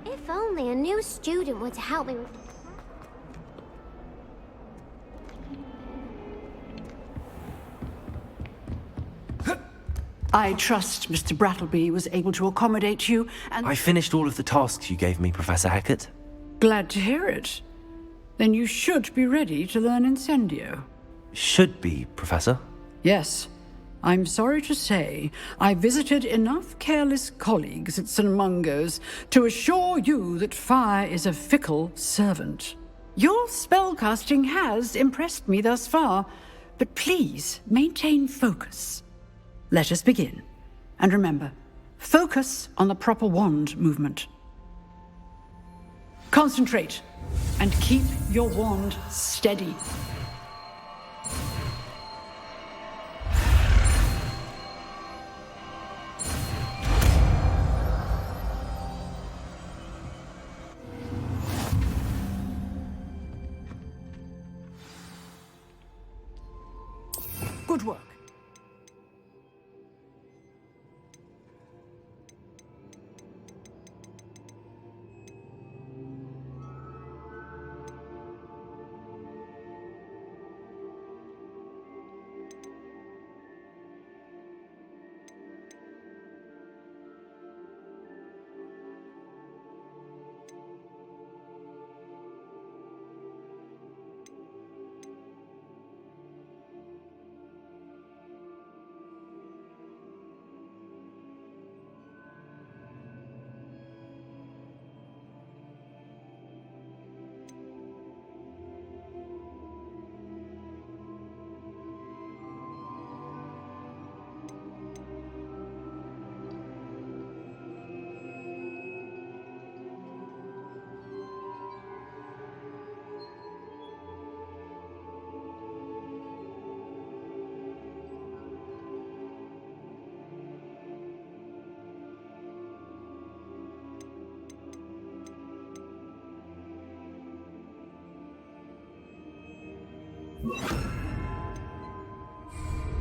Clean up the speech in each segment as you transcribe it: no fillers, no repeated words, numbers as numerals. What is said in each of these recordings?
If only a new student were to help me with... I trust Mr. Brattleby was able to accommodate you, and... I finished all of the tasks you gave me, Professor Hackett. Glad to hear it. Then you should be ready to learn Incendio. Should be, Professor. Yes. I'm sorry to say, I visited enough careless colleagues at St. Mungo's to assure you that fire is a fickle servant. Your spellcasting has impressed me thus far, but please maintain focus. Let us begin. And remember, focus on the proper wand movement. Concentrate, and keep your wand steady. Good work.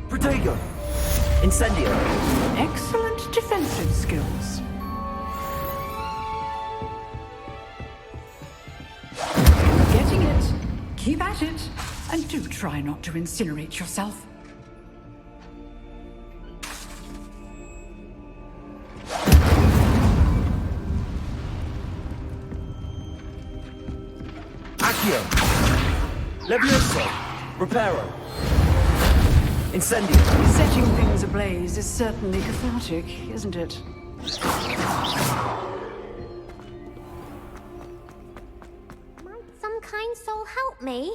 Protego! Incendio! Excellent defensive skills. You're getting it. Keep at it. And do try not to incinerate yourself. Accio! Levioso! Reparo! Incendio! Setting things ablaze is certainly cathartic, isn't it? Might some kind kind soul help me?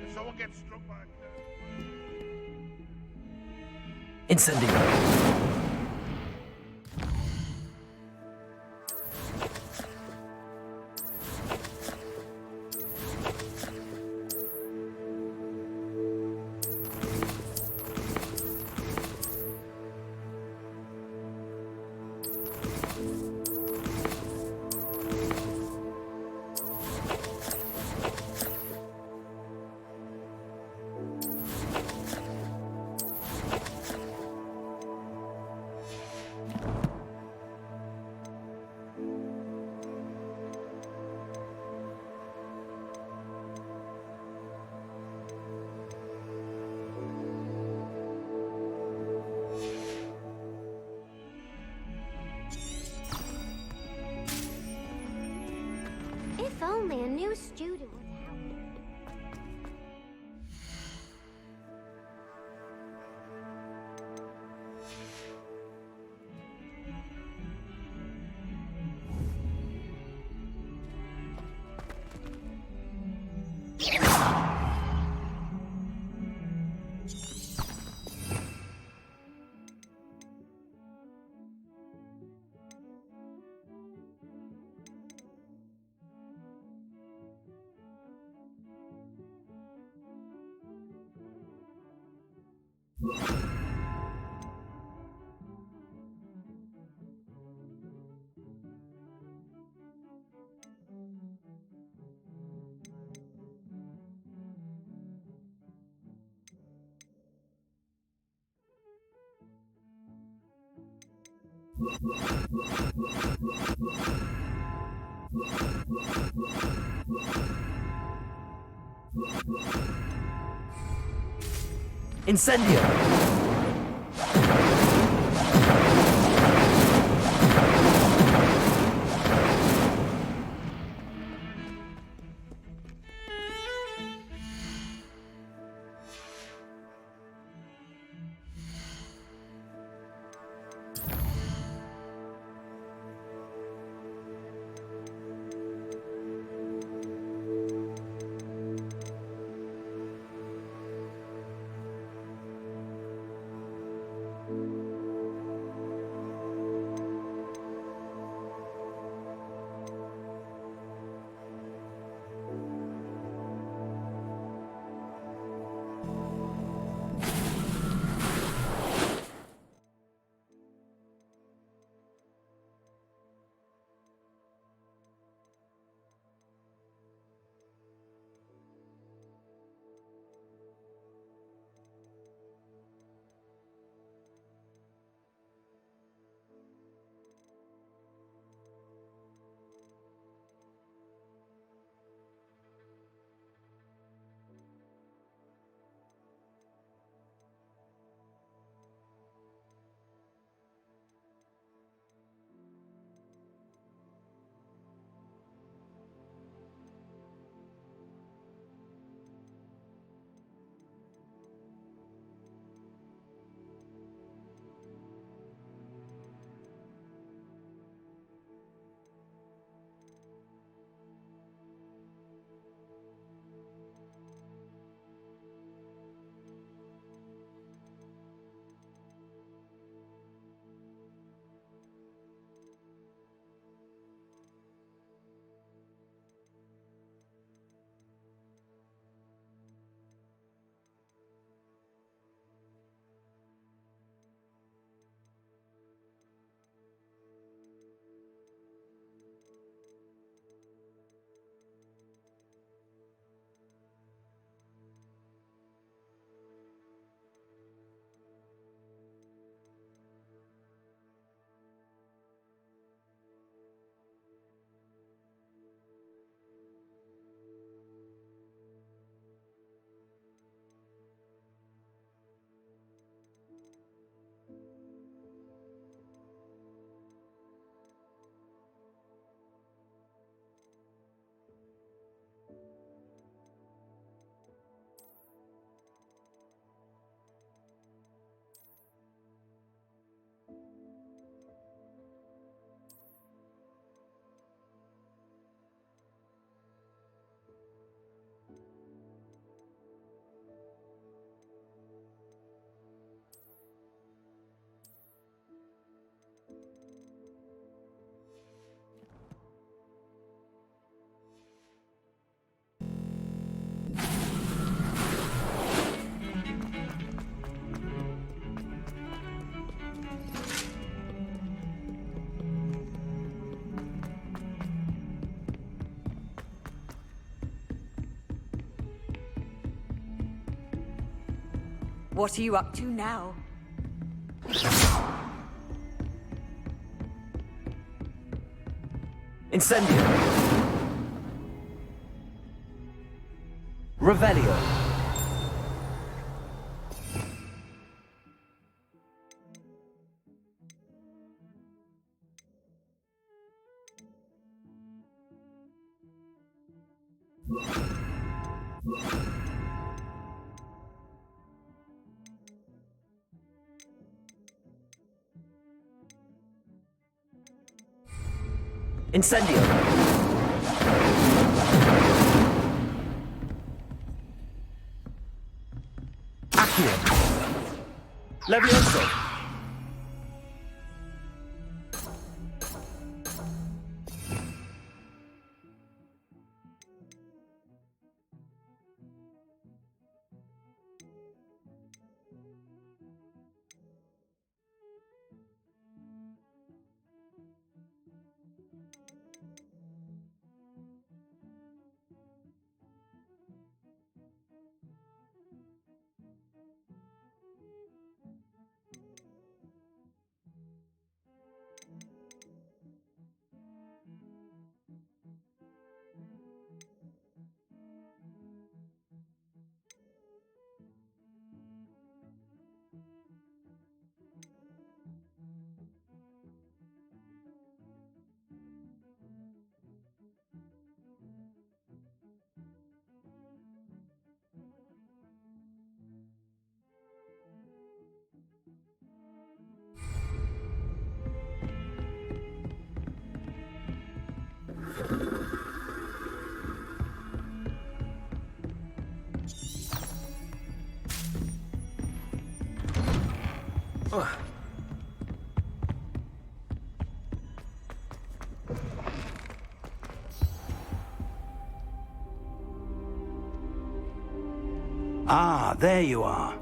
If someone gets struck by a Incendio. If only a new student would help me. Incendio. What are you up to now? Incendio. Revelio. Incendio. Accio. Levioso. Ah, there you are.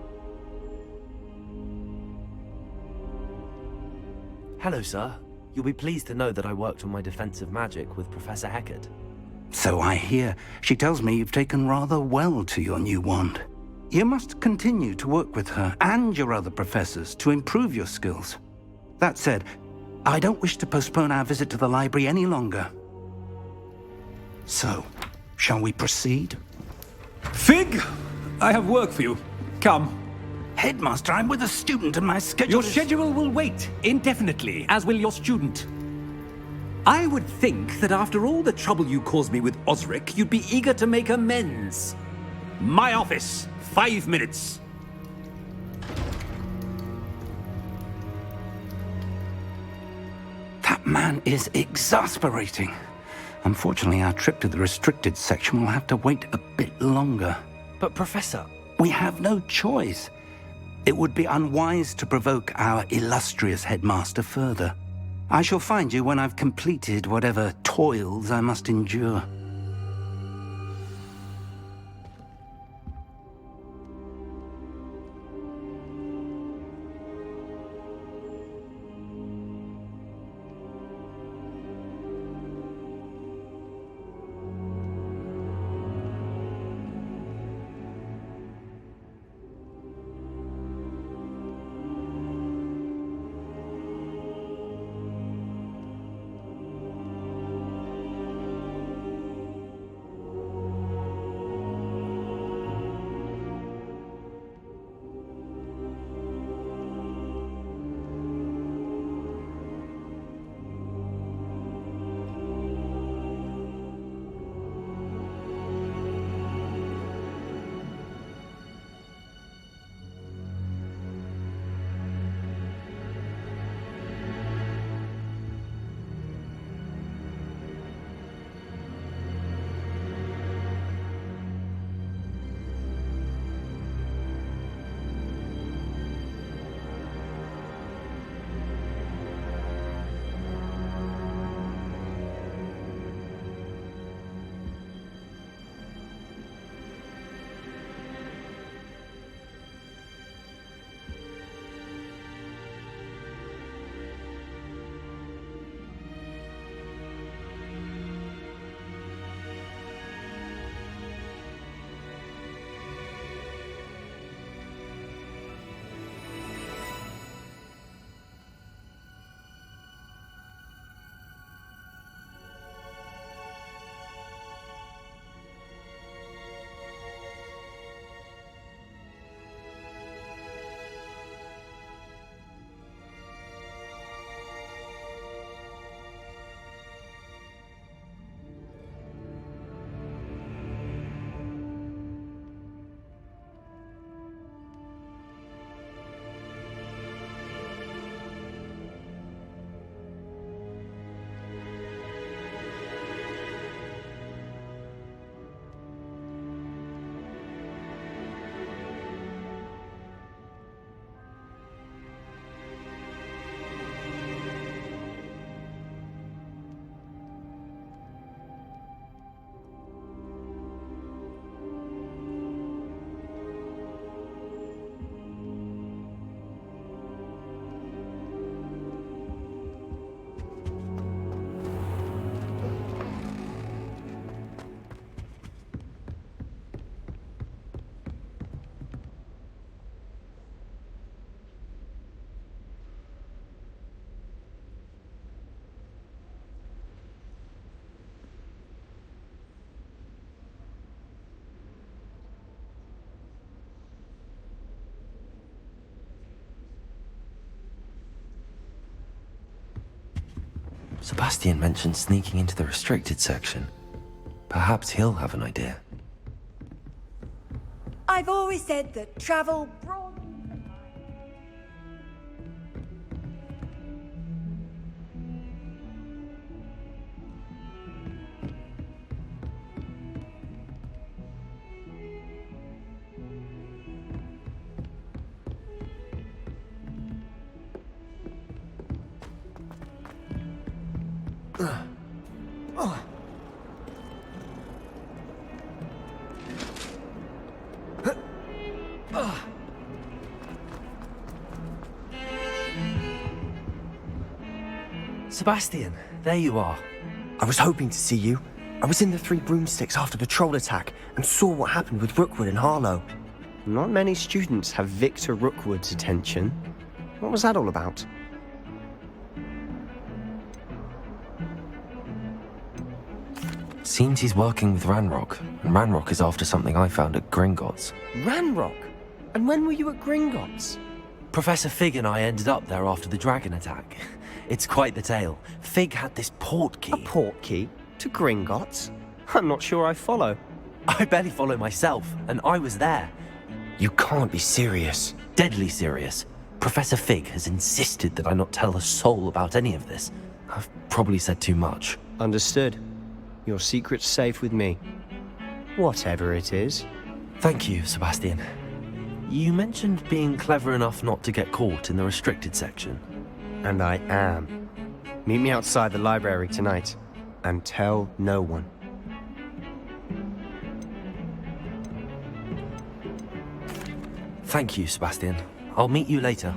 Hello, sir. You'll be pleased to know that I worked on my defensive magic with Professor Heckard. So I hear. She tells me you've taken rather well to your new wand. You must continue to work with her and your other professors to improve your skills. That said, I don't wish to postpone our visit to the library any longer. So, shall we proceed? Fig! I have work for you. Come. Headmaster, I'm with a student and my schedule Your is... schedule will wait indefinitely, as will your student. I would think that after all the trouble you caused me with Osric, you'd be eager to make amends. My office, 5 minutes. That man is exasperating. Unfortunately, our trip to the restricted section will have to wait a bit longer. But, Professor... We have no choice. It would be unwise to provoke our illustrious headmaster further. I shall find you when I've completed whatever toils I must endure. Sebastian mentioned sneaking into the restricted section. Perhaps he'll have an idea. I've always said that travel broadens the mind. Sebastian, there you are. I was hoping to see you. I was in the Three Broomsticks after the troll attack and saw what happened with Rookwood and Harlow. Not many students have Victor Rookwood's attention. What was that all about? Seems he's working with Ranrock, and Ranrock is after something I found at Gringotts. Ranrock? And when were you at Gringotts? Professor Fig and I ended up there after the dragon attack. It's quite the tale. Fig had this port key. A port key? To Gringotts? I'm not sure I follow. I barely follow myself, and I was there. You can't be serious. Deadly serious. Professor Fig has insisted that I not tell a soul about any of this. I've probably said too much. Understood. Your secret's safe with me. Whatever it is. Thank you, Sebastian. You mentioned being clever enough not to get caught in the restricted section. And I am. Meet me outside the library tonight. And tell no one. Thank you, Sebastian. I'll meet you later.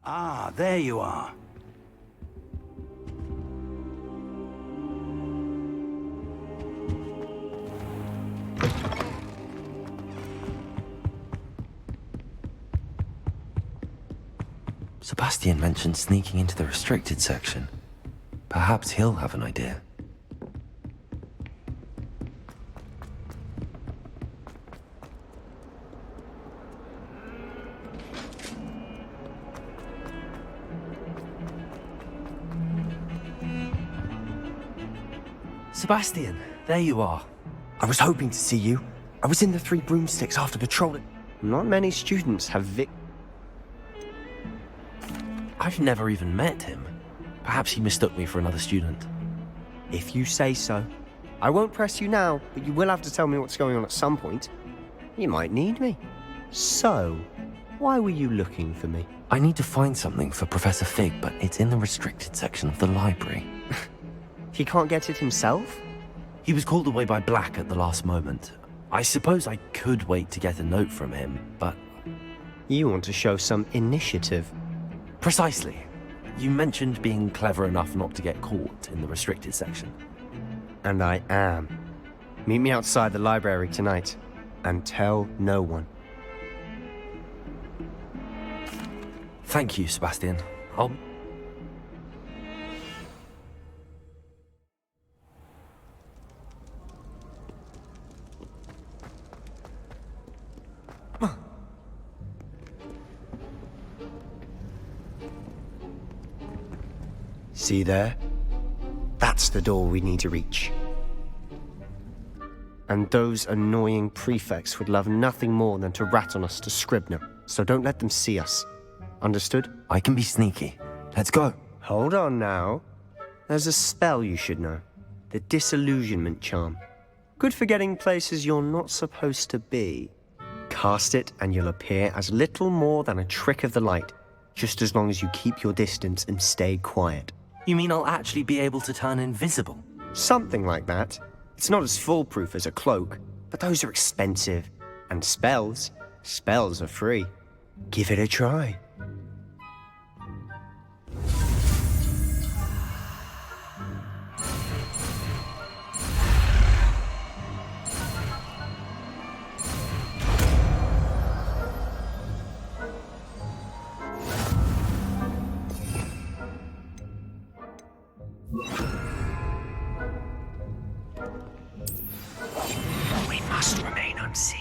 Ah, there you are. Sebastian mentioned sneaking into the restricted section. Perhaps he'll have an idea. Sebastian, there you are. I was hoping to see you. I was in the Three Broomsticks after the troll. Not many students have I've never even met him. Perhaps he mistook me for another student. If you say so. I won't press you now, but you will have to tell me what's going on at some point. You might need me. So, why were you looking for me? I need to find something for Professor Fig, but it's in the restricted section of the library. He can't get it himself? He was called away by Black at the last moment. I suppose I could wait to get a note from him, but... You want to show some initiative. Precisely. You mentioned being clever enough not to get caught in the restricted section. And I am. Meet me outside the library tonight. And tell no one. Thank you, Sebastian. I'll... See there? That's the door we need to reach. And those annoying prefects would love nothing more than to rat on us to Scribner, so don't let them see us. Understood? I can be sneaky. Let's go. Hold on now. There's a spell you should know. The Disillusionment Charm. Good for getting places you're not supposed to be. Cast it and you'll appear as little more than a trick of the light, just as long as you keep your distance and stay quiet. You mean I'll actually be able to turn invisible? Something like that. It's not as foolproof as a cloak, but those are expensive. And spells are free. Give it a try. We must remain unseen.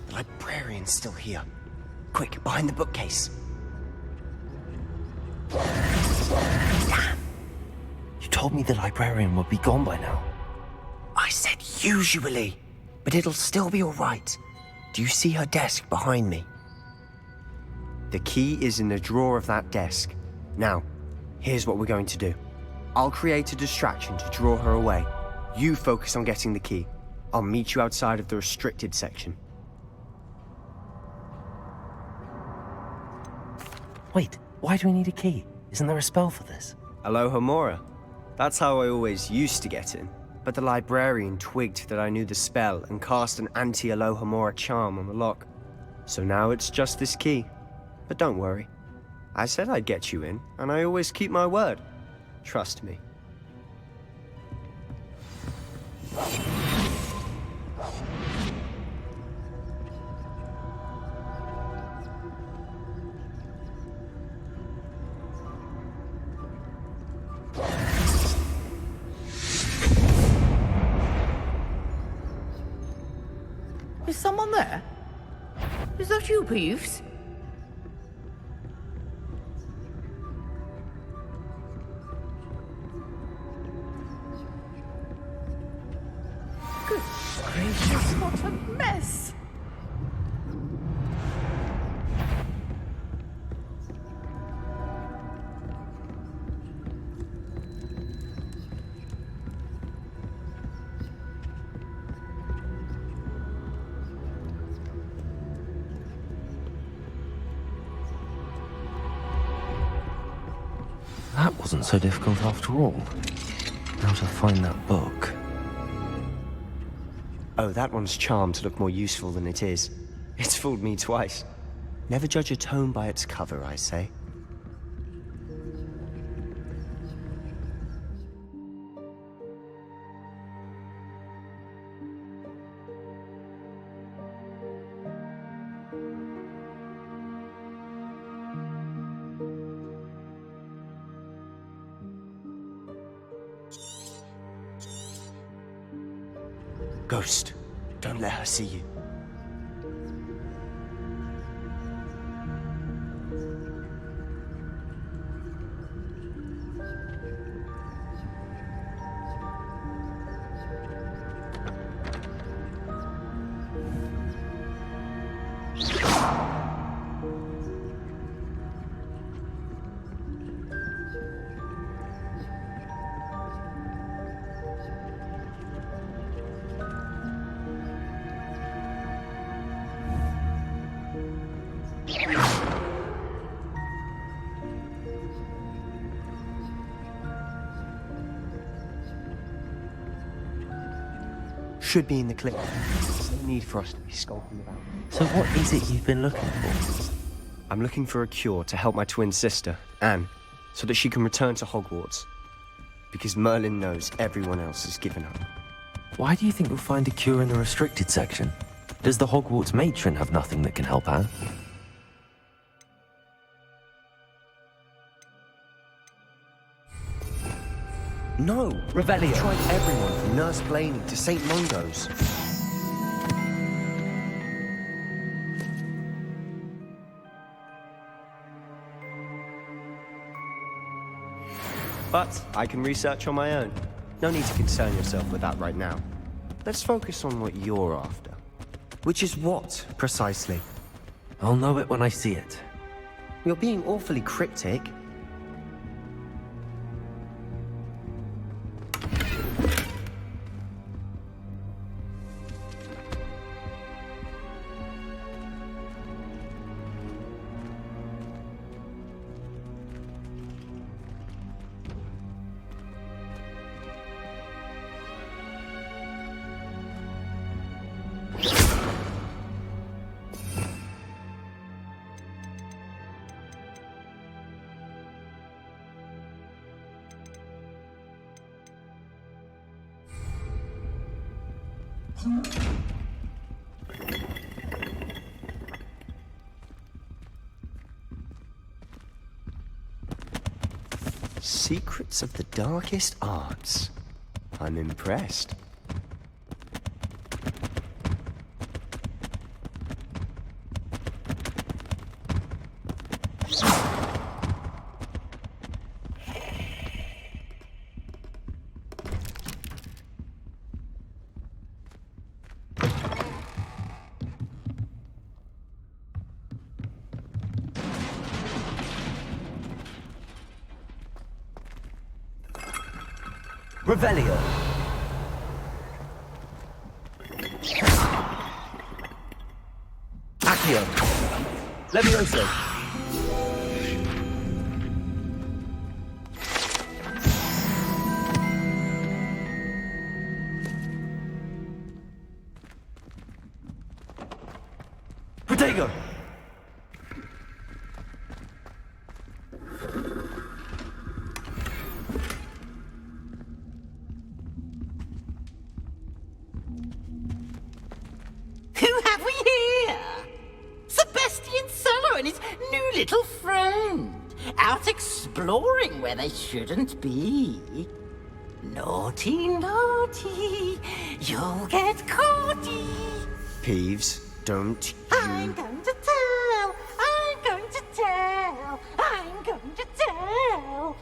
The librarian's still here. Quick, behind the bookcase. You told me the librarian would be gone by now. I said usually, but it'll still be all right. Do you see her desk behind me? The key is in the drawer of that desk. Now, here's what we're going to do. I'll create a distraction to draw her away. You focus on getting the key. I'll meet you outside of the restricted section. Wait, why do we need a key? Isn't there a spell for this? Alohomora. That's how I always used to get in. But the librarian twigged that I knew the spell and cast an anti-Alohomora charm on the lock. So now it's just this key. But don't worry. I said I'd get you in, and I always keep my word. Trust me. Is someone there? Is that you, Peeves? Good gracious, what a mess! That wasn't so difficult after all. How to find that book? Oh, that one's charmed to look more useful than it is. It's fooled me twice. Never judge a tome by its cover, I say. Ghost, don't let her see you. Should be in the clip. There's no need for us to be skulking about. So what is it you've been looking for? I'm looking for a cure to help my twin sister, Anne, so that she can return to Hogwarts. Because Merlin knows everyone else has given up. Why do you think you'll find a cure in the restricted section? Does the Hogwarts matron have nothing that can help Anne? No. Revelio. I tried everyone from Nurse Blaney to St. Mungo's. But I can research on my own. No need to concern yourself with that right now. Let's focus on what you're after. Which is what, precisely? I'll know it when I see it. You're being awfully cryptic. Secrets of the darkest arts. I'm impressed. Revelio. Accio. Levioso. Protego. Who have we here? Sebastian Sallow and his new little friend. Out exploring where they shouldn't be. Naughty, naughty. You'll get caughty. Peeves, don't I'm going to tell. I'm going to tell. I'm going to tell.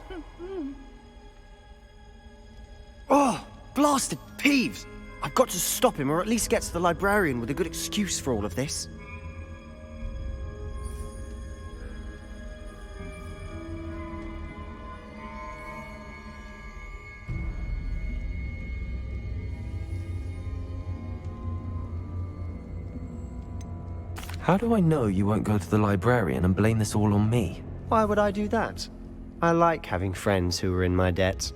Oh, blasted Peeves! I've got to stop him, or at least get to the librarian with a good excuse for all of this. How do I know you won't go to the librarian and blame this all on me? Why would I do that? I like having friends who are in my debt.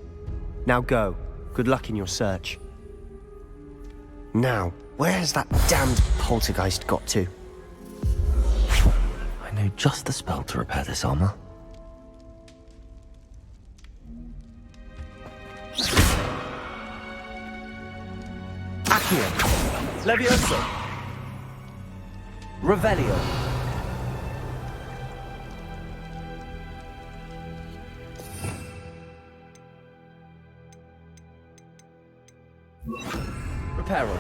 Now go. Good luck in your search. Now, where has that damned poltergeist got to? I know just the spell to repair this armor. Accio. Levioso. Revelio. Reparo.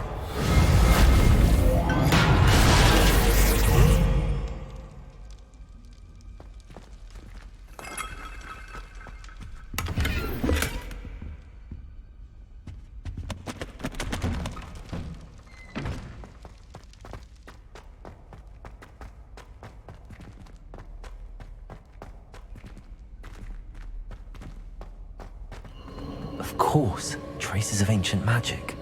Of course, traces of ancient magic.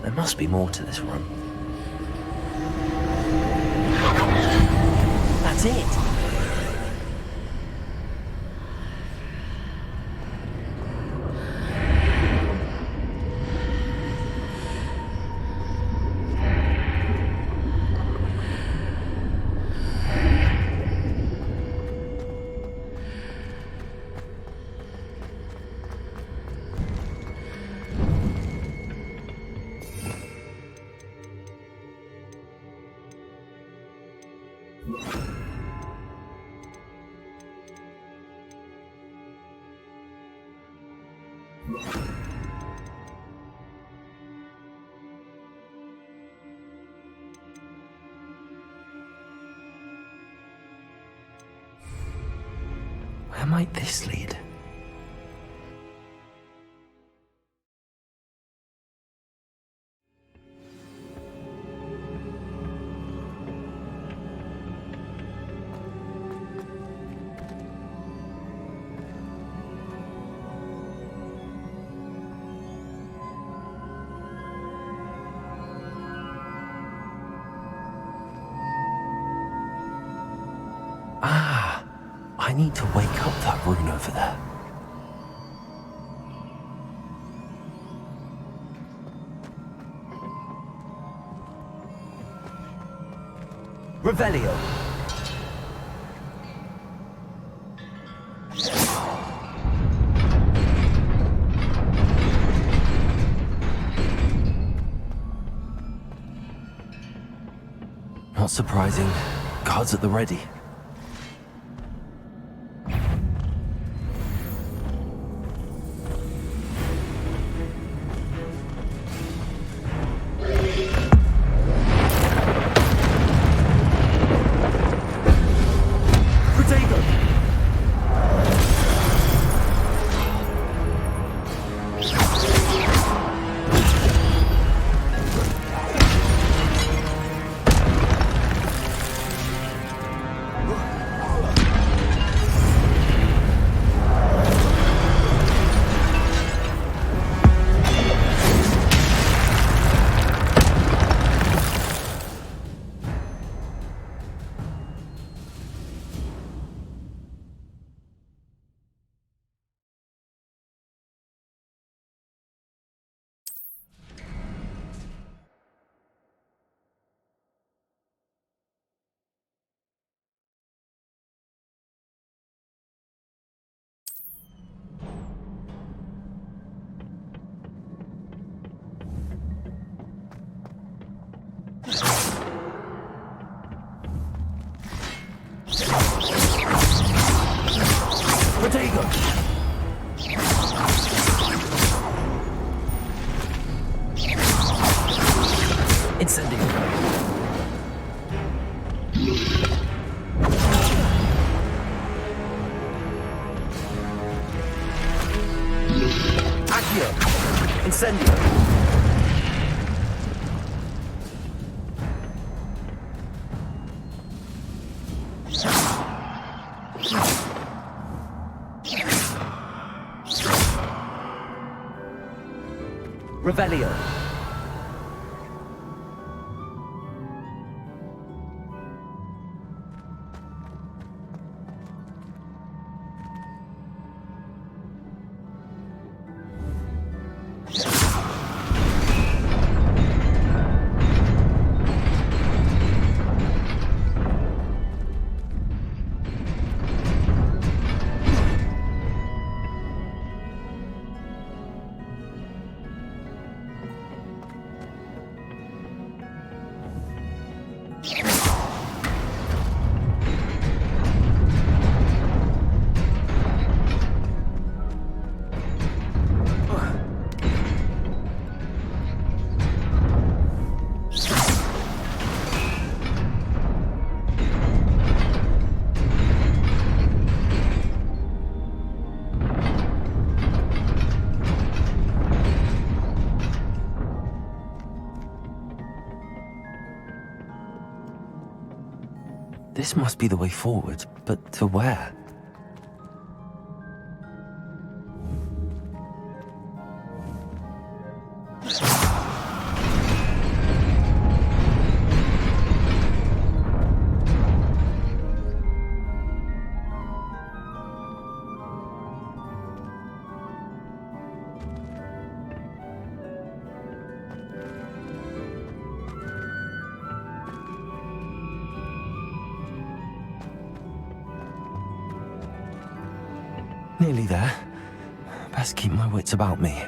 There must be more to this room. That's it! Where might this lead? Ah, I need to wake up that rune over there. Revelio. Not surprising. Guards at the ready. Revelio. This must be the way forward, but to where? Nearly there. Best keep my wits about me.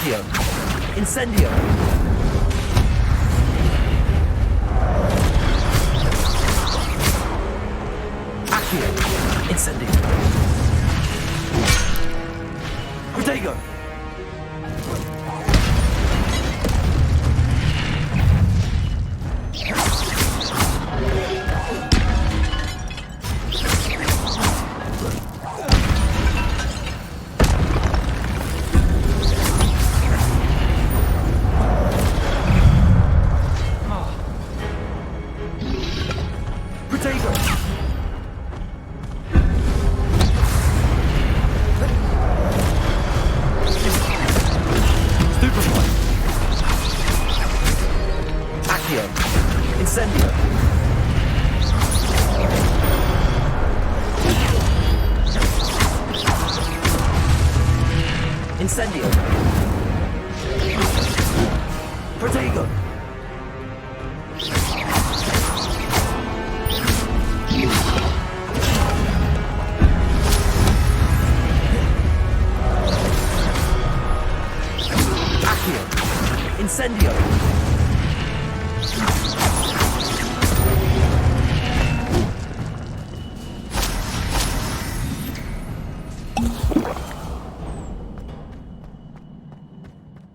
Accio. Incendio. Accio. Incendio. Protego. Incendio. Protego. Accio. Incendio.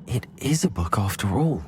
It is a book after all.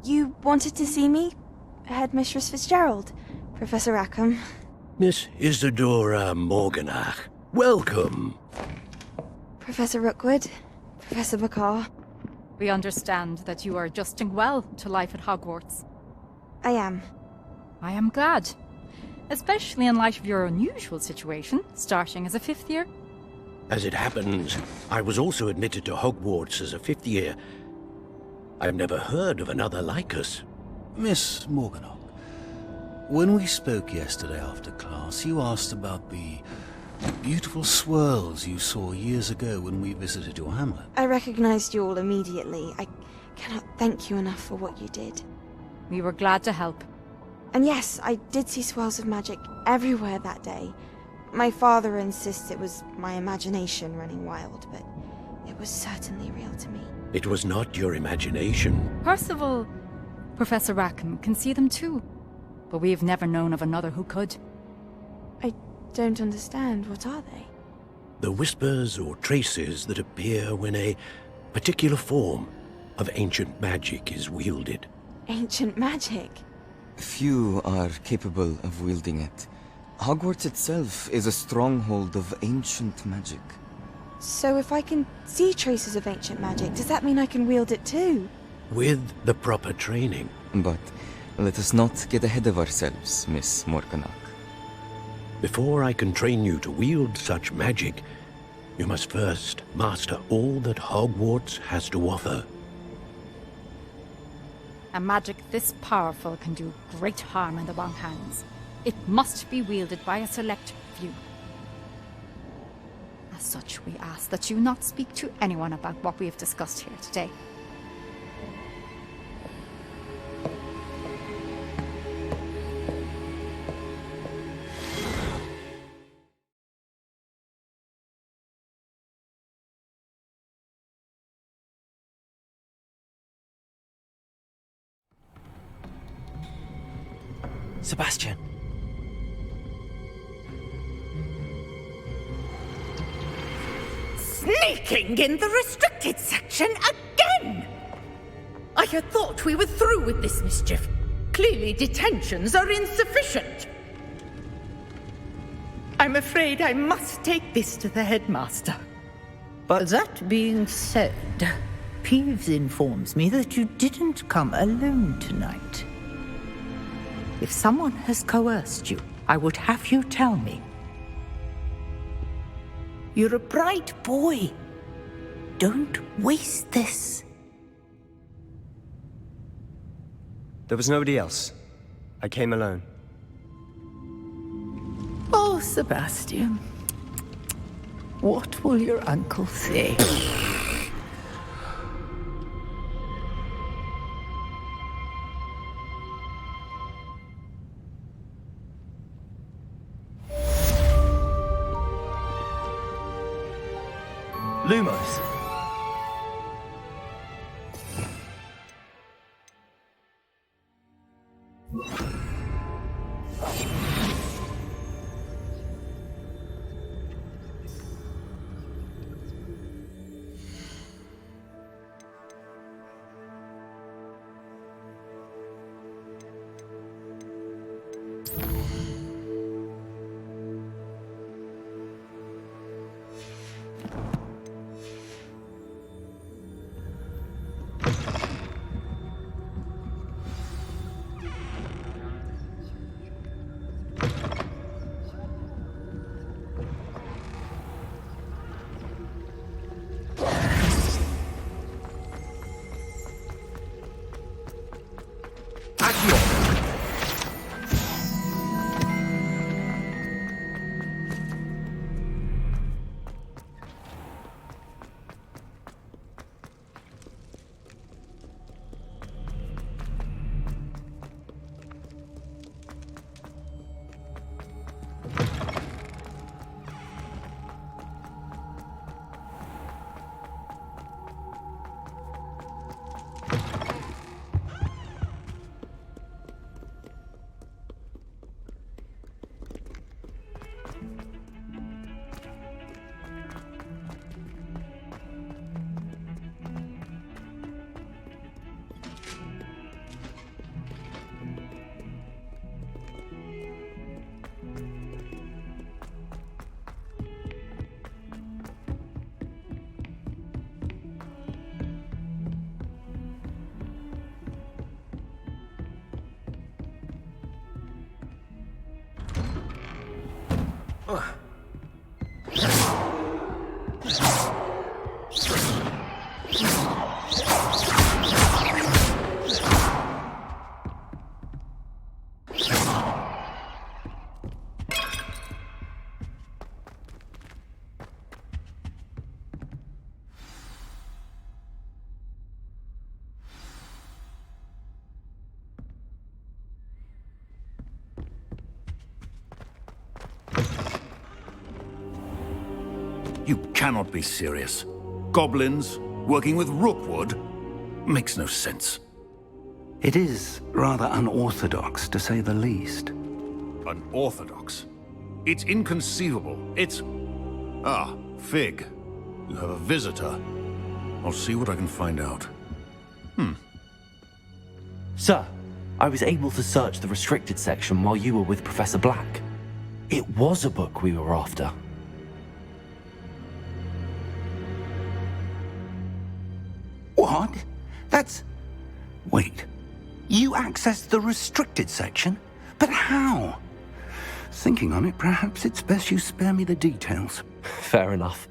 You wanted to see me? Headmistress Fitzgerald? Professor Rackham? Miss Isadora Morganach, welcome. Professor Rookwood? Professor McCaw? We understand that you are adjusting well to life at Hogwarts. I am. I am glad. Especially in light of your unusual situation, starting as a 5th year. As it happens, I was also admitted to Hogwarts as a 5th year. I've never heard of another like us. Miss Morganach, when we spoke yesterday after class, you asked about the beautiful swirls you saw years ago when we visited your hamlet. I recognized you all immediately. I cannot thank you enough for what you did. We were glad to help. And yes, I did see swirls of magic everywhere that day. My father insists it was my imagination running wild, but it was certainly real to me. It was not your imagination. Percival, Professor Rackham can see them too, but we've never known of another who could. I don't understand. What are they? The whispers or traces that appear when a particular form of ancient magic is wielded. Ancient magic? Few are capable of wielding it. Hogwarts itself is a stronghold of ancient magic. So if I can see traces of ancient magic, does that mean I can wield it too? With the proper training. But let us not get ahead of ourselves, Miss Morganach. Before I can train you to wield such magic, you must first master all that Hogwarts has to offer. A magic this powerful can do great harm in the wrong hands. It must be wielded by a select few. As such, we ask that you not speak to anyone about what we have discussed here today. Sebastian. Sneaking in the restricted section again! I had thought we were through with this mischief. Clearly detentions are insufficient. I'm afraid I must take this to the headmaster. But that being said, Peeves informs me that you didn't come alone tonight. If someone has coerced you, I would have you tell me. You're a bright boy. Don't waste this. There was nobody else. I came alone. Oh, Sebastian. What will your uncle say? Lumos. You cannot be serious. Goblins working with Rookwood makes no sense. It is rather unorthodox, to say the least. Unorthodox? It's inconceivable. It's... Ah, Fig. You have a visitor. I'll see what I can find out. Sir, I was able to search the restricted section while you were with Professor Black. It was a book we were after. What? That's... Wait. You accessed the restricted section? But how? Thinking on it, perhaps it's best you spare me the details. Fair enough.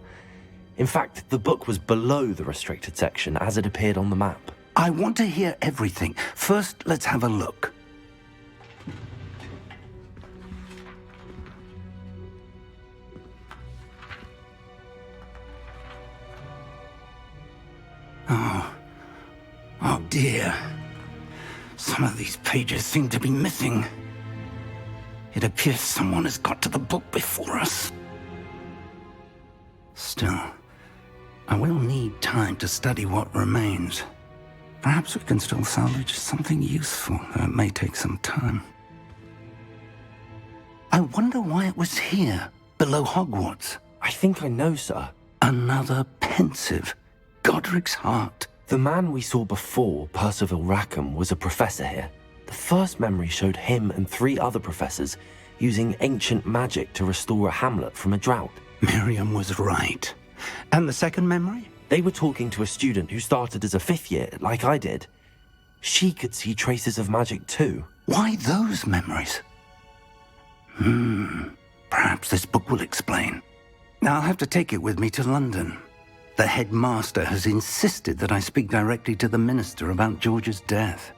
In fact, the book was below the restricted section as it appeared on the map. I want to hear everything. First, let's have a look. Oh dear. Some of these pages seem to be missing. It appears someone has got to the book before us. Still, I will need time to study what remains. Perhaps we can still salvage something useful, though it may take some time. I wonder why it was here, below Hogwarts. I think I know, sir. Another pensive. Godric's heart. The man we saw before, Percival Rackham, was a professor here. The first memory showed him and 3 other professors using ancient magic to restore a hamlet from a drought. Miriam was right. And the second memory? They were talking to a student who started as a 5th year, like I did. She could see traces of magic too. Why those memories? Perhaps this book will explain. Now I'll have to take it with me to London. The headmaster has insisted that I speak directly to the minister about George's death.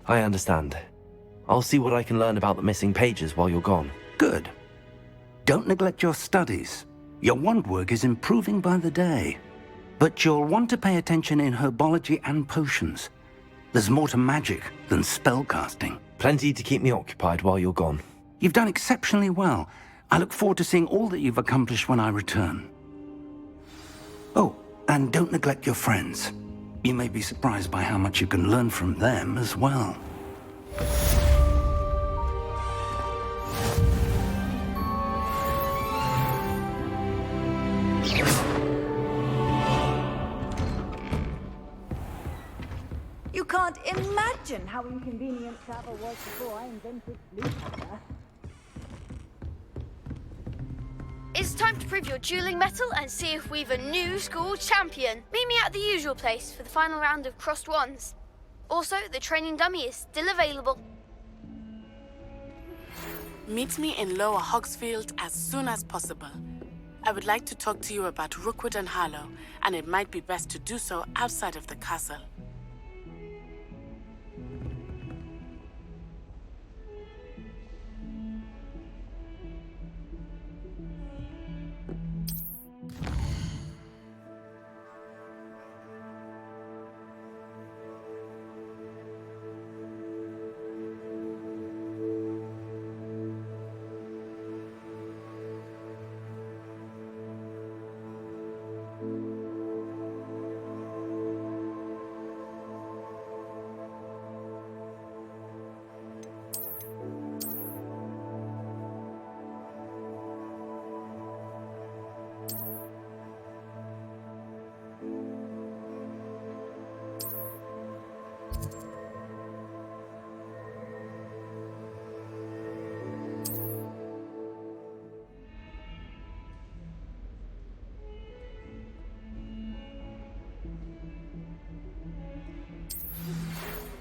I understand. I'll see what I can learn about the missing pages while you're gone. Good. Don't neglect your studies. Your wand work is improving by the day. But you'll want to pay attention in herbology and potions. There's more to magic than spellcasting. Plenty to keep me occupied while you're gone. You've done exceptionally well. I look forward to seeing all that you've accomplished when I return. Oh, and don't neglect your friends. You may be surprised by how much you can learn from them as well. You can't imagine how inconvenient travel was before I invented Bluehacker. It's time to prove your dueling mettle and see if we've a new school champion. Meet me at the usual place for the final round of crossed wands. Also, the training dummy is still available. Meet me in Lower Hogsfield as soon as possible. I would like to talk to you about Rookwood and Harlow, and it might be best to do so outside of the castle.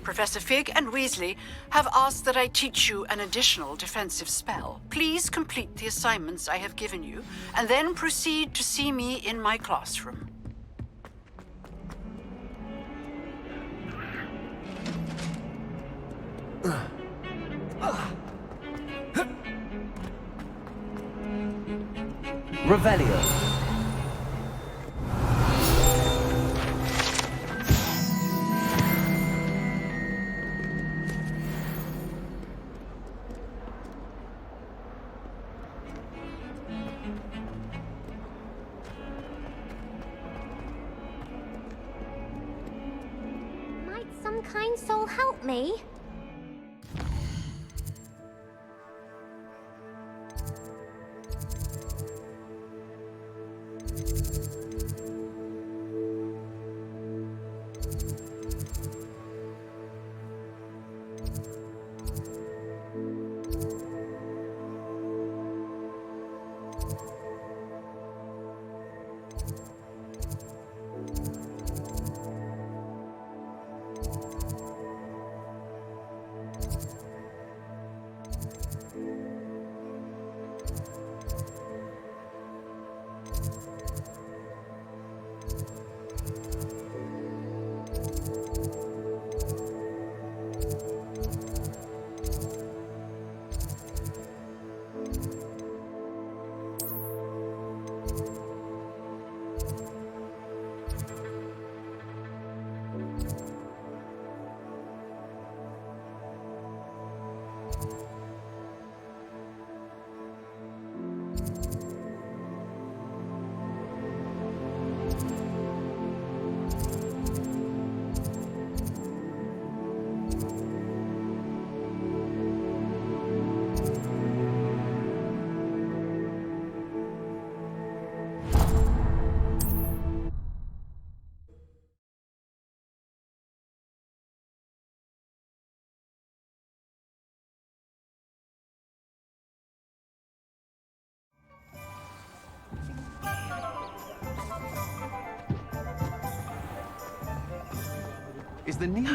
Professor Fig and Weasley have asked that I teach you an additional defensive spell. Please complete the assignments I have given you, and then proceed to see me in my classroom. Revelio. kind soul help me? Is the need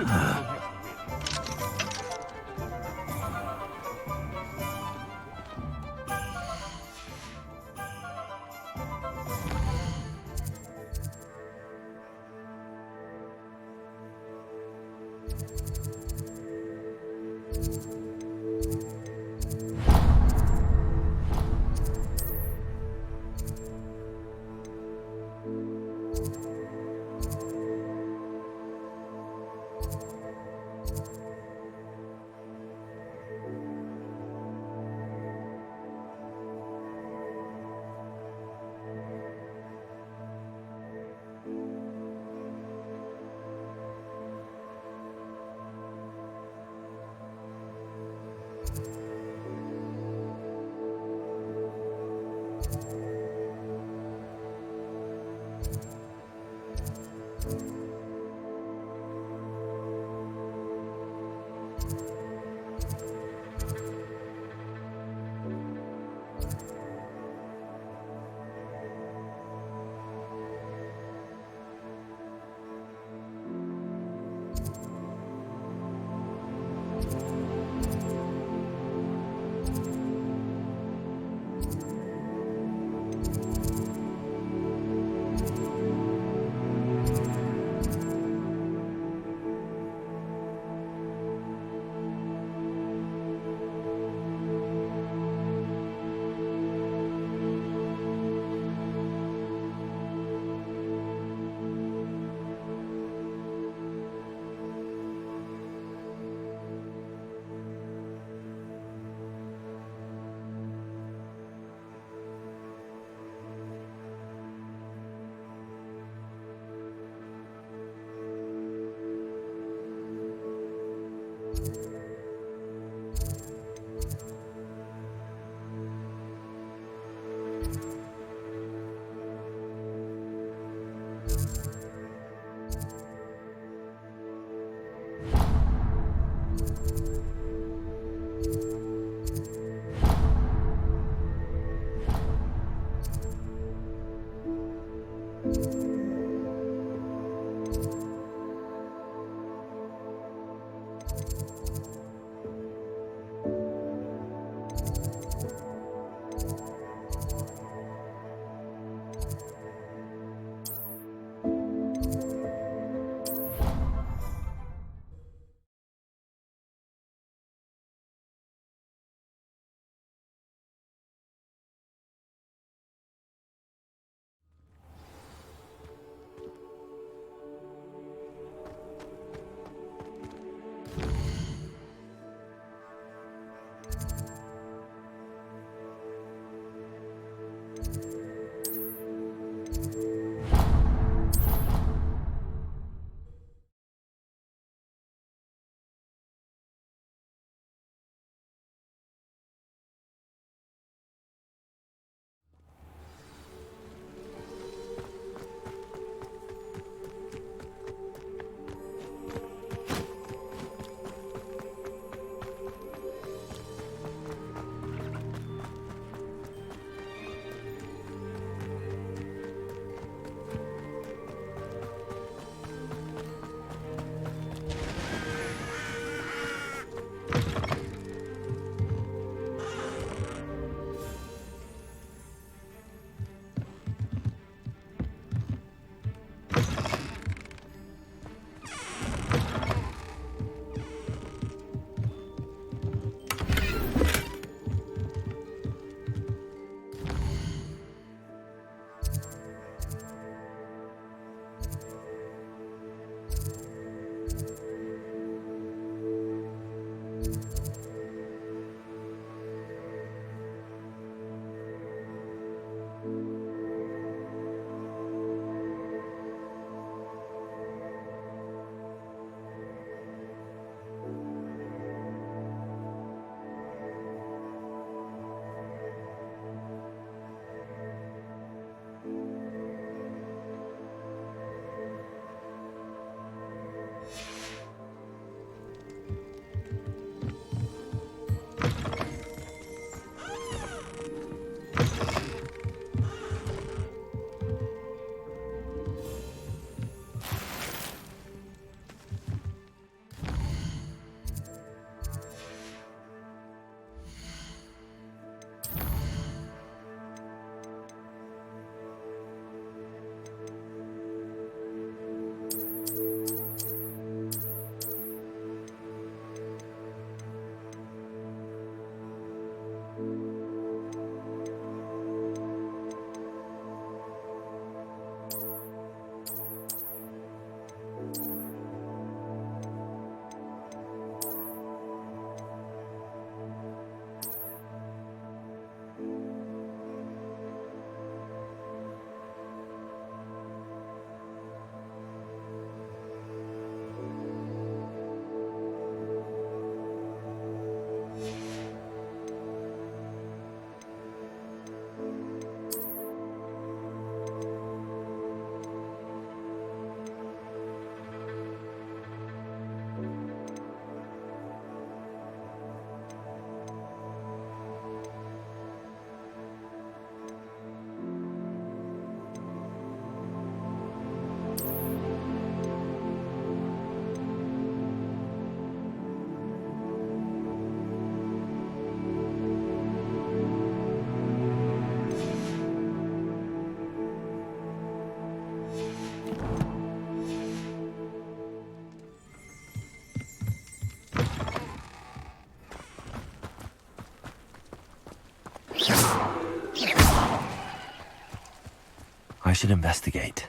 should investigate.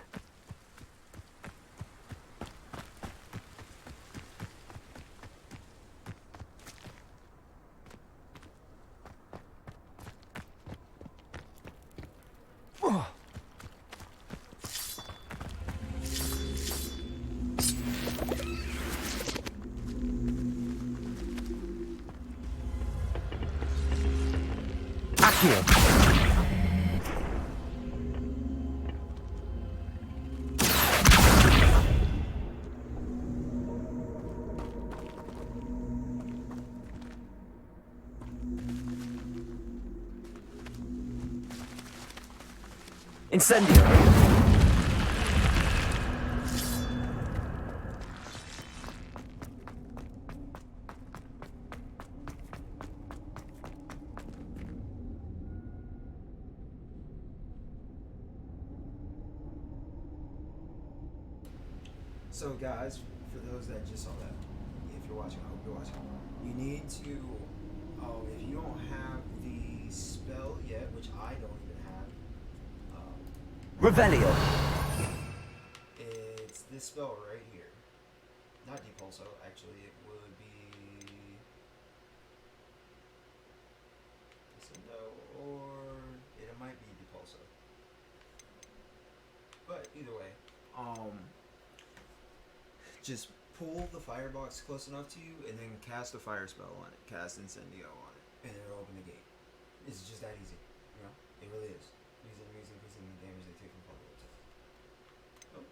Incendio! So guys, for those that just saw that, if you're watching, I hope you're watching, you need to, if you don't have the spell yet, which I don't even have, Revelio! It's this spell right here. Not Depulso, actually, it would be Descendo, or it might be Depulso. But either way, just pull the firebox close enough to you and then cast a fire spell on it. Cast Incendio on it. And it'll open the gate. It's just that easy. You know? It really is. These enemies increasing the damage they take from follow attack. Oh.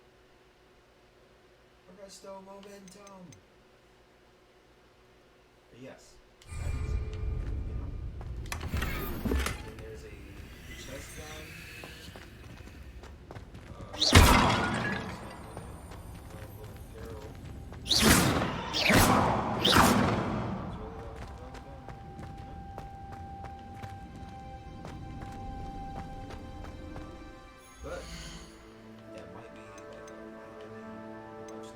Arresto momentum. But yes. That easy. You know? And there's a chest gun. But that might be like a much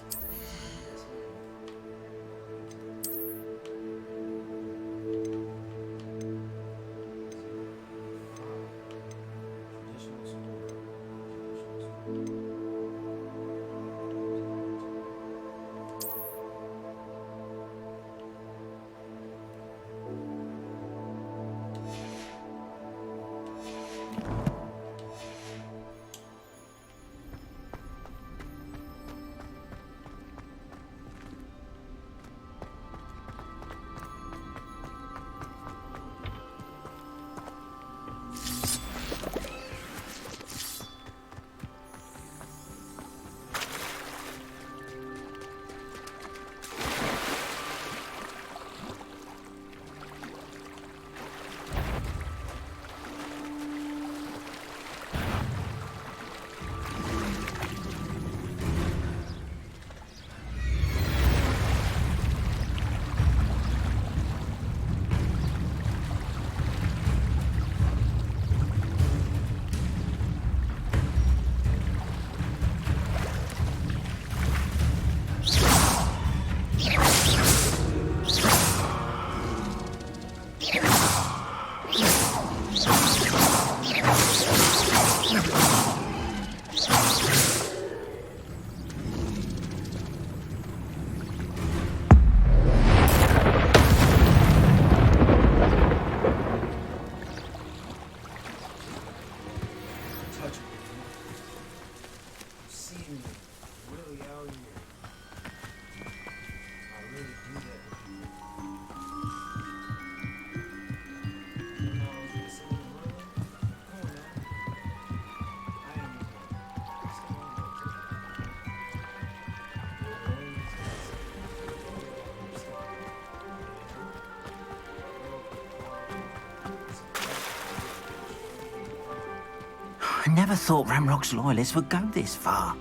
I never thought Ramrock's loyalists would go this far.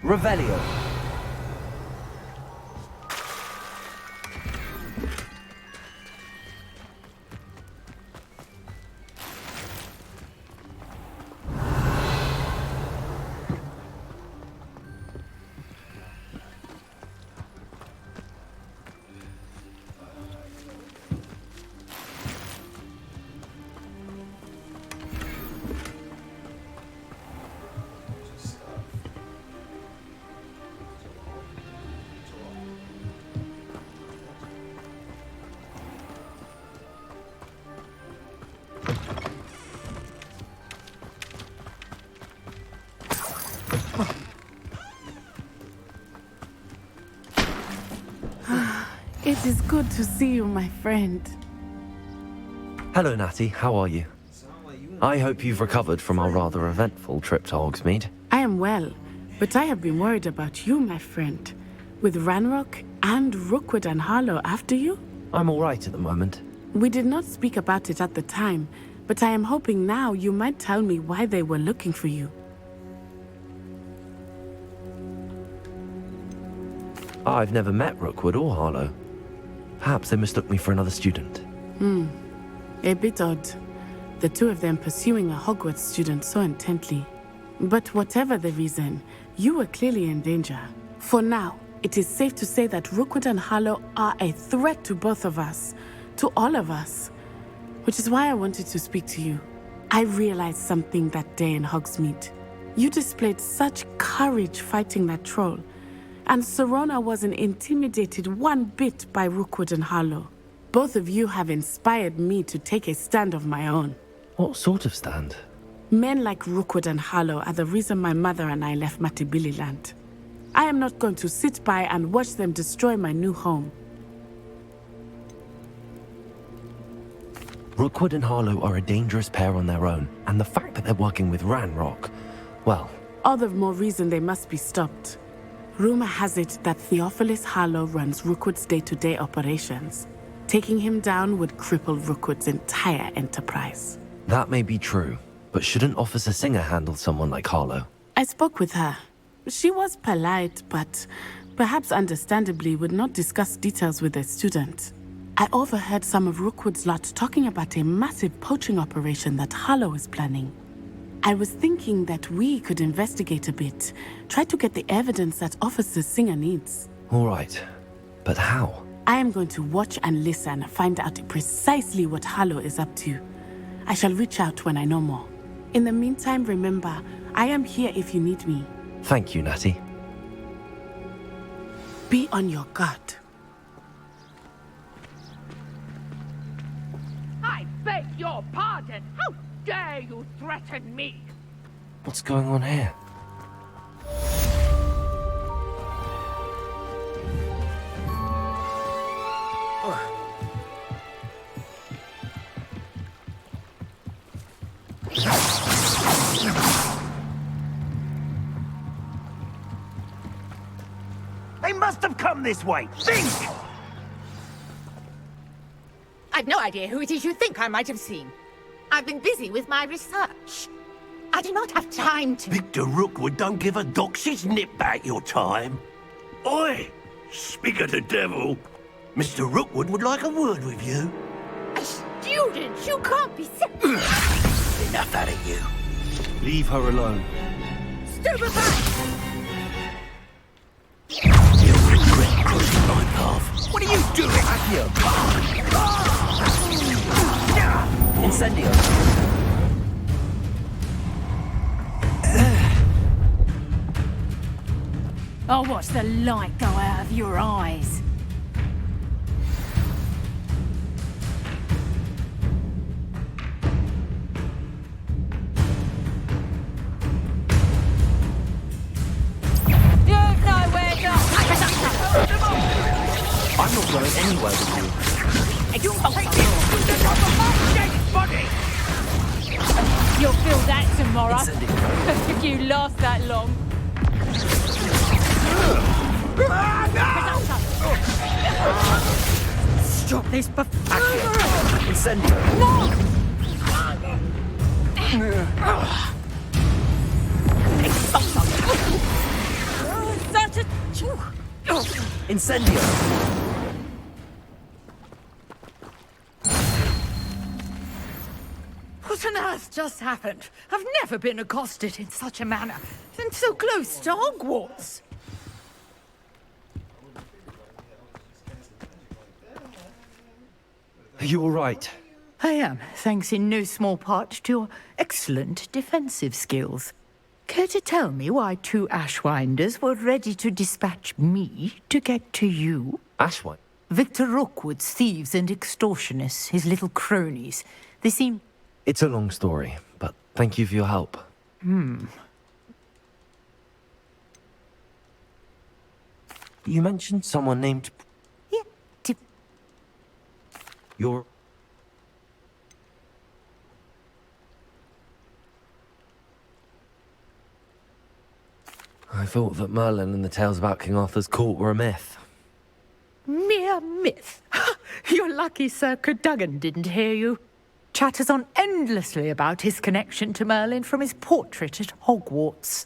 Revelio. is good to see you, my friend. Hello, Natty. How are you? I hope you've recovered from our rather eventful trip to Hogsmeade. I am well, but I have been worried about you, my friend. With Ranrock and Rookwood and Harlow after you? I'm all right at the moment. We did not speak about it at the time, but I am hoping now you might tell me why they were looking for you. I've never met Rookwood or Harlow. Perhaps they mistook me for another student. A bit odd. The two of them pursuing a Hogwarts student so intently. But whatever the reason, you were clearly in danger. For now, it is safe to say that Rookwood and Harlow are a threat to both of us. To all of us. Which is why I wanted to speak to you. I realized something that day in Hogsmeade. You displayed such courage fighting that troll. And Serona wasn't intimidated one bit by Rookwood and Harlow. Both of you have inspired me to take a stand of my own. What sort of stand? Men like Rookwood and Harlow are the reason my mother and I left Matibili land. I am not going to sit by and watch them destroy my new home. Rookwood and Harlow are a dangerous pair on their own, and the fact that they're working with Ranrock, well... All the more reason they must be stopped. Rumor has it that Theophilus Harlow runs Rookwood's day-to-day operations. Taking him down would cripple Rookwood's entire enterprise. That may be true, but shouldn't Officer Singer handle someone like Harlow? I spoke with her. She was polite, but perhaps understandably would not discuss details with a student. I overheard some of Rookwood's lot talking about a massive poaching operation that Harlow is planning. I was thinking that we could investigate a bit, try to get the evidence that Officer Singer needs. All right, but how? I am going to watch and listen, find out precisely what Harlow is up to. I shall reach out when I know more. In the meantime, remember, I am here if you need me. Thank you, Natty. Be on your guard. I beg your pardon. How dare you threaten me? What's going on here? They must have come this way. Think! I've no idea who it is you think I might have seen. I've been busy with my research. I do not have time to... Victor Rookwood don't give a doxy's nip back your time. Oi! Speak of the devil. Mr. Rookwood would like a word with you. A student? You can't be Enough out of you. Leave her alone. Stupefy! You'll regret crossing my path. What are you doing? Incendio. I'll watch the light go out of your eyes. You've nowhere to hide. I'm not going anywhere with you. You'll feel that tomorrow. If you last that long. Stop this before... Incendio. No! Such a... Incendio. What on earth just happened? I've never been accosted in such a manner, and so close to Hogwarts. Are you all right? I am, thanks in no small part to your excellent defensive skills. Care to tell me why two Ashwinders were ready to dispatch me to get to you? Ashwind? Victor Rookwood's thieves and extortionists, his little cronies. They seem... It's a long story, but thank you for your help. You mentioned someone named... You're... I thought that Merlin and the tales about King Arthur's court were a myth. Mere myth. You're lucky Sir Cadogan didn't hear you. Chatters on endlessly about his connection to Merlin from his portrait at Hogwarts.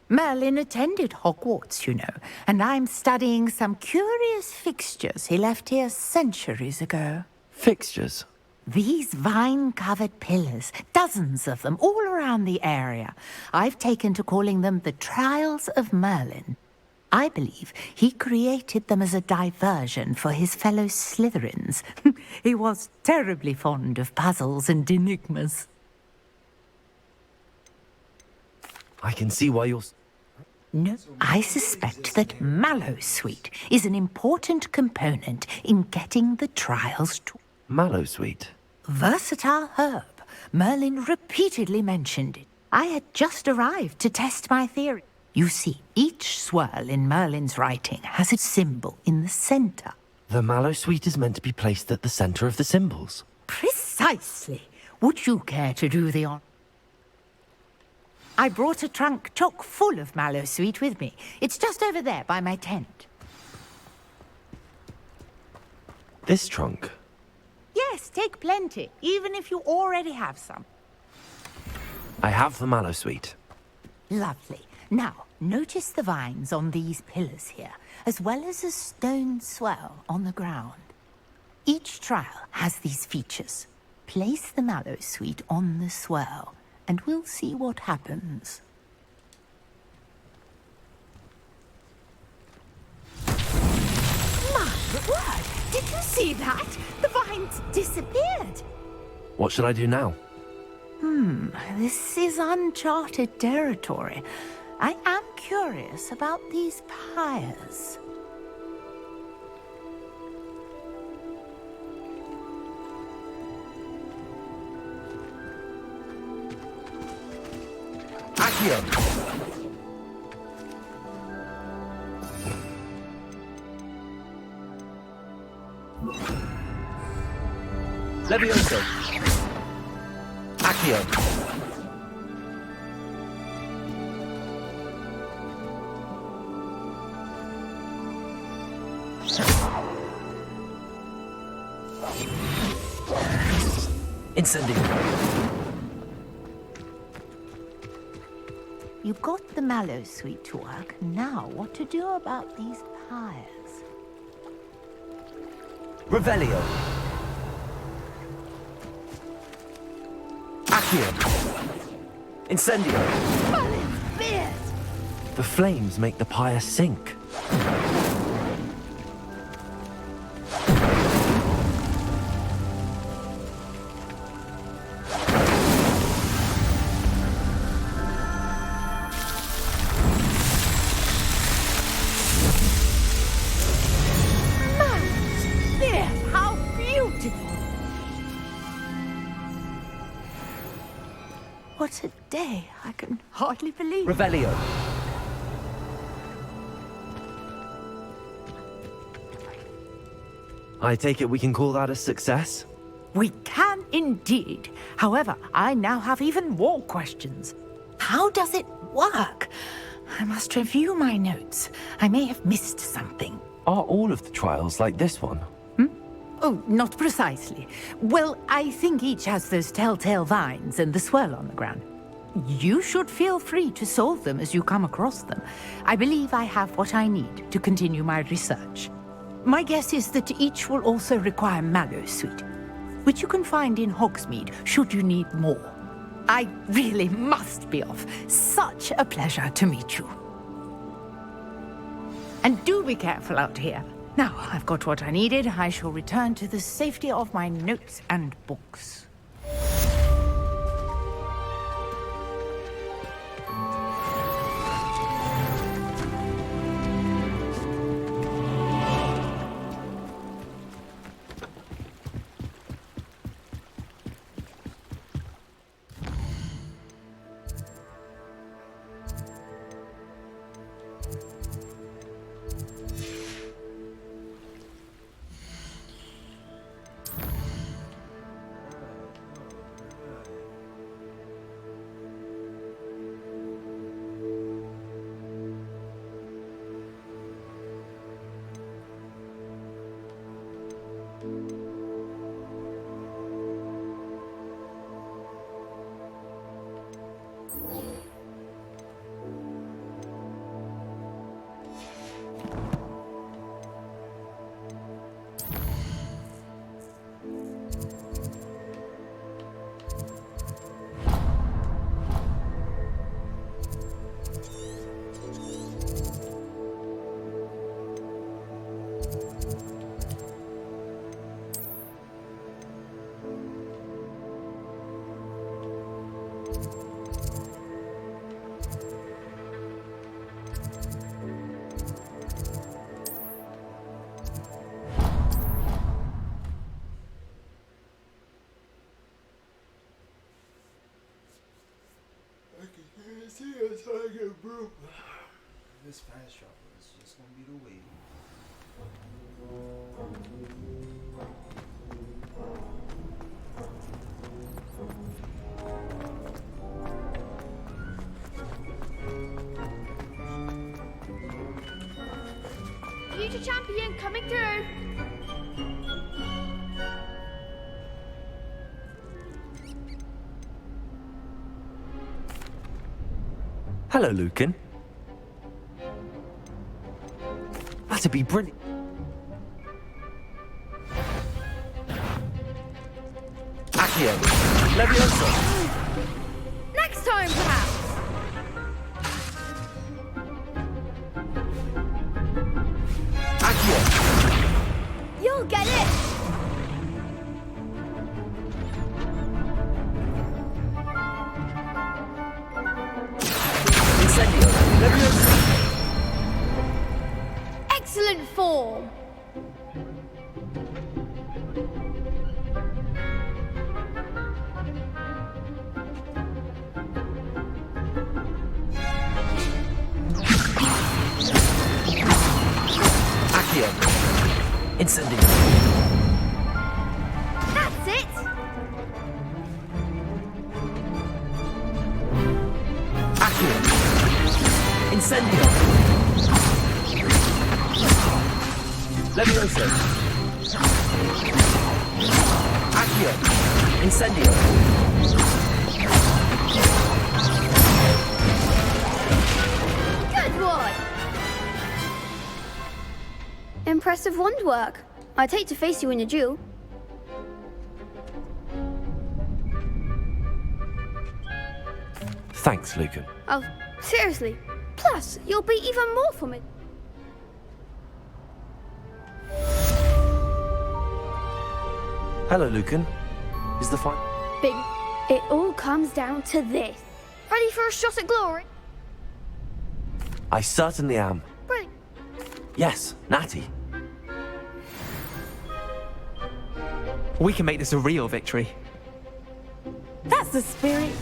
Merlin attended Hogwarts, you know, and I'm studying some curious fixtures he left here centuries ago. Fixtures? These vine-covered pillars, dozens of them, all around the area. I've taken to calling them the Trials of Merlin. I believe he created them as a diversion for his fellow Slytherins. He was terribly fond of puzzles and enigmas. I can see why you're... No, I suspect that Mallowsweet is an important component in getting the trials to... Mallowsweet? Versatile herb. Merlin repeatedly mentioned it. I had just arrived to test my theory. You see, each swirl in Merlin's writing has a symbol in the center. The Mallowsweet is meant to be placed at the center of the symbols. Precisely. Would you care to do the honor? I brought a trunk chock full of Mallowsweet with me. It's just over there by my tent. This trunk? Yes, take plenty, even if you already have some. I have the Mallowsweet. Lovely. Now, notice the vines on these pillars here, as well as a stone swell on the ground. Each trial has these features. Place the Mallowsweet on the swell, and we'll see what happens. My word! Did you see that? The vines disappeared! What should I do now? This is uncharted territory. I am curious about these pyres. Accio! Levioso! Accio! Incendio! You got the Mallowsweet to work. Now, what to do about these pyres? Revelio! Accio! Incendio! Merlin's beard! The flames make the pyre sink. What a day. I can hardly believe it. Revelio. I take it we can call that a success? We can indeed. However, I now have even more questions. How does it work? I must review my notes. I may have missed something. Are all of the trials like this one? Oh, not precisely. Well, I think each has those telltale vines and the swirl on the ground. You should feel free to solve them as you come across them. I believe I have what I need to continue my research. My guess is that each will also require Mallowsweet, which you can find in Hogsmeade should you need more. I really must be off. Such a pleasure to meet you. And do be careful out here. Now, I've got what I needed. I shall return to the safety of my notes and books. tiger broke. This fast travel is just gonna be the way. Future champion coming through. Hello, Lucan. That'd be brilliant. Accio, Leviosa. Next time, perhaps. Accio. You'll get it. Incendio, Leviosa. Excellent form. Accio. Incendio. That's it. Accio. Incendio. Leviosa. Accio. Incendio. Good one. Impressive wand work. I'd hate to face you in a duel. Thanks, Lucan. Oh, seriously. Plus, you'll be even more for me. Hello, Lucan. Is the fight? Big. It all comes down to this. Ready for a shot at glory? I certainly am. Brilliant. Yes, Natty. We can make this a real victory. That's the spirit.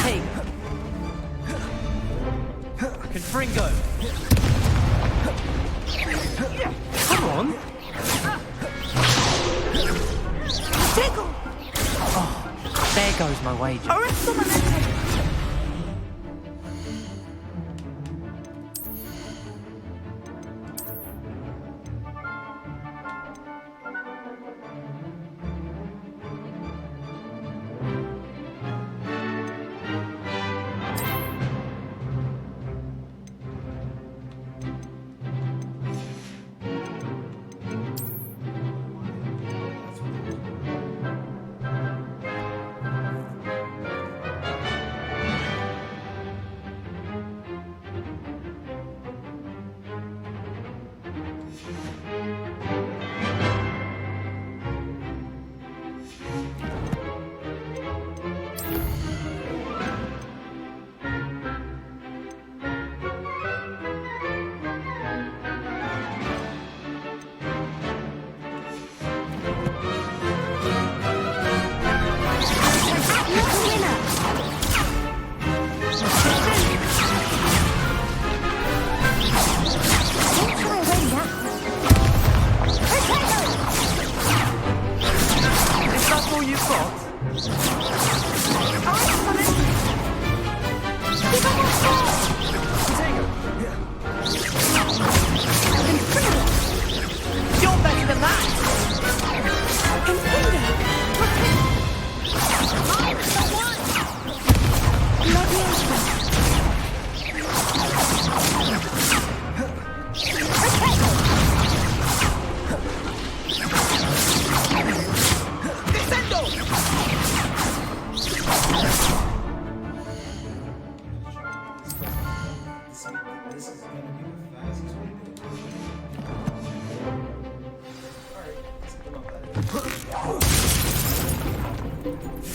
Hey! Confringo! Come on! Tickle! Oh, there goes my wager. Arresto momento.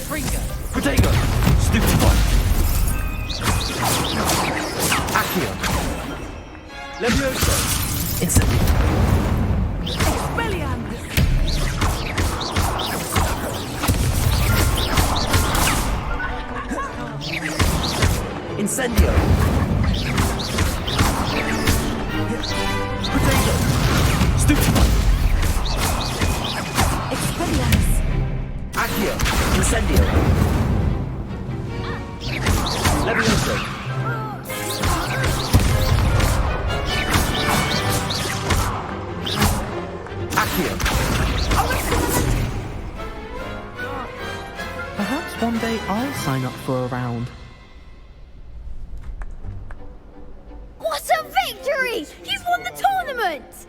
Fringo! Protego! Stupefy. Accio. Levioso. Instantly. Expelliarmus! Incendio. Potato. Stupefy. Expelliarmus! Accio. Incendio. Levioso. Accio. Perhaps one day I'll sign up for a round. What a victory! He's won the tournament!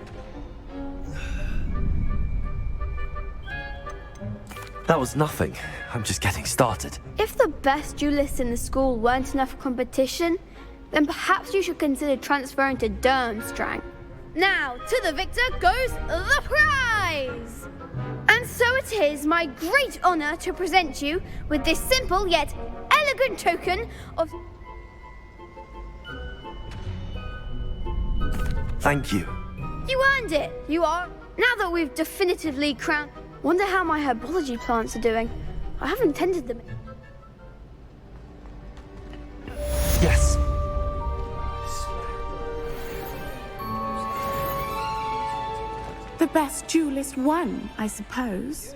That was nothing. I'm just getting started. If the best duelists in the school weren't enough for competition, then perhaps you should consider transferring to Durmstrang. Now, to the victor goes the prize! And so it is my great honor to present you with this simple yet elegant token of... Thank you. You earned it! You are... Now that we've definitively crowned... Wonder how my herbology plants are doing. I haven't tended them. Yes. The best duelist won, I suppose.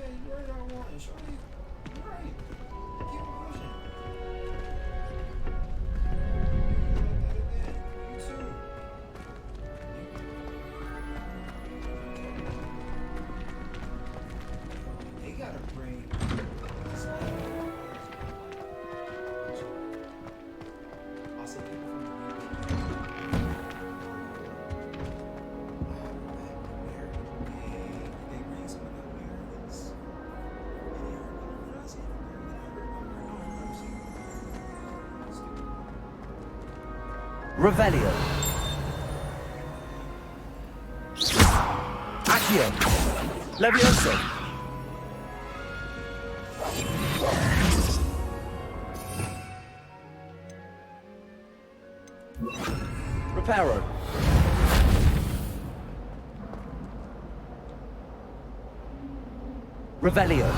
Revelio. Accio. Levioso. Reparo. Revelio.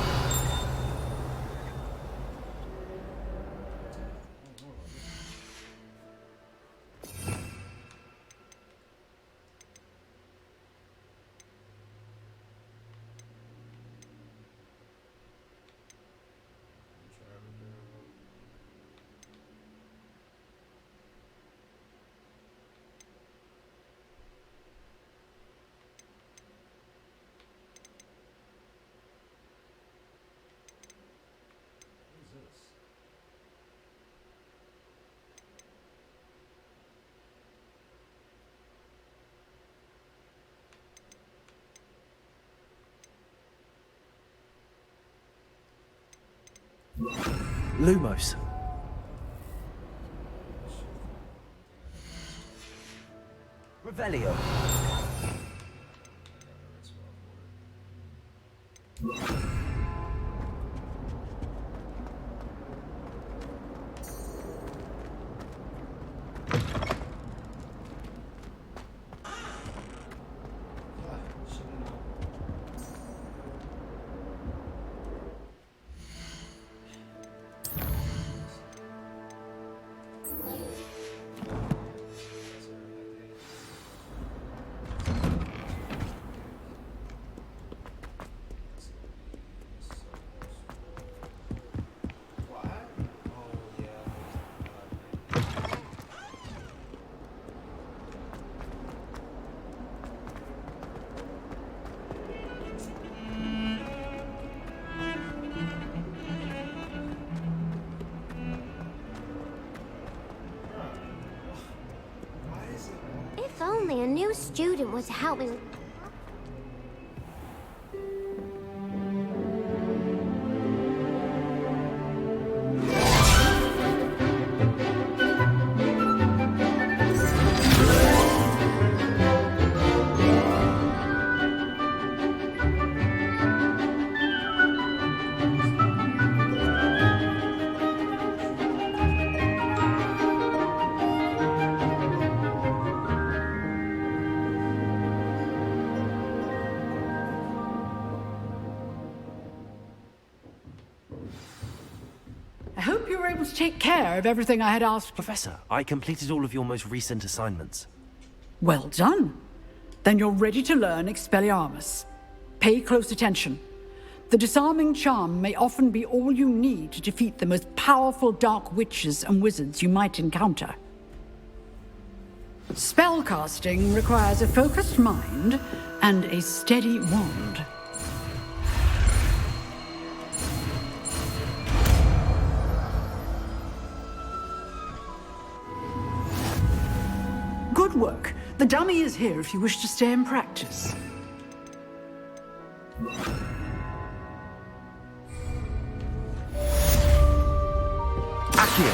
Lumos. Revelio. If only a new student was helping. you were able to take care of everything I had asked. Professor, I completed all of your most recent assignments. Well done. Then you're ready to learn Expelliarmus. Pay close attention. The disarming charm may often be all you need to defeat the most powerful dark witches and wizards you might encounter. Spellcasting requires a focused mind and a steady wand. Good work. The dummy is here if you wish to stay and practice. Accio!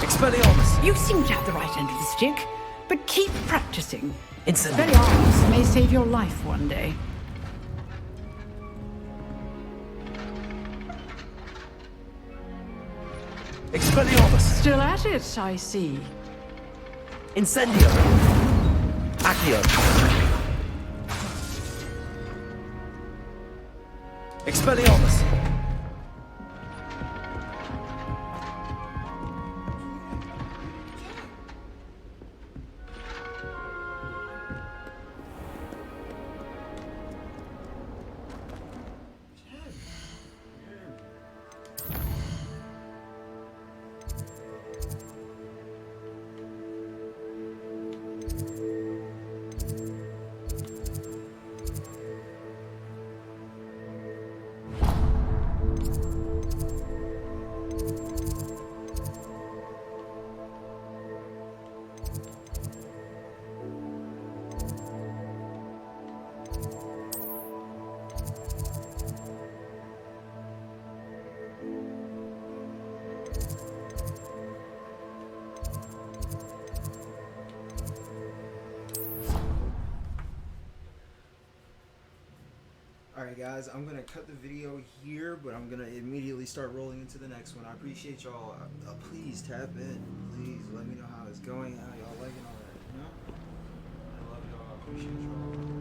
Expelliarmus! You seem to have the right end of the stick, but keep practicing. Incendio! Expelliarmus may save your life one day. Expelliarmus! Still at it, I see. Incendio! Accio! Expelliarmus! Alright guys, I'm gonna cut the video here, but I'm gonna immediately start rolling into the next one. I appreciate y'all. Please tap in. Please let me know how it's going, how y'all liking all that, you know? I love y'all. I appreciate y'all.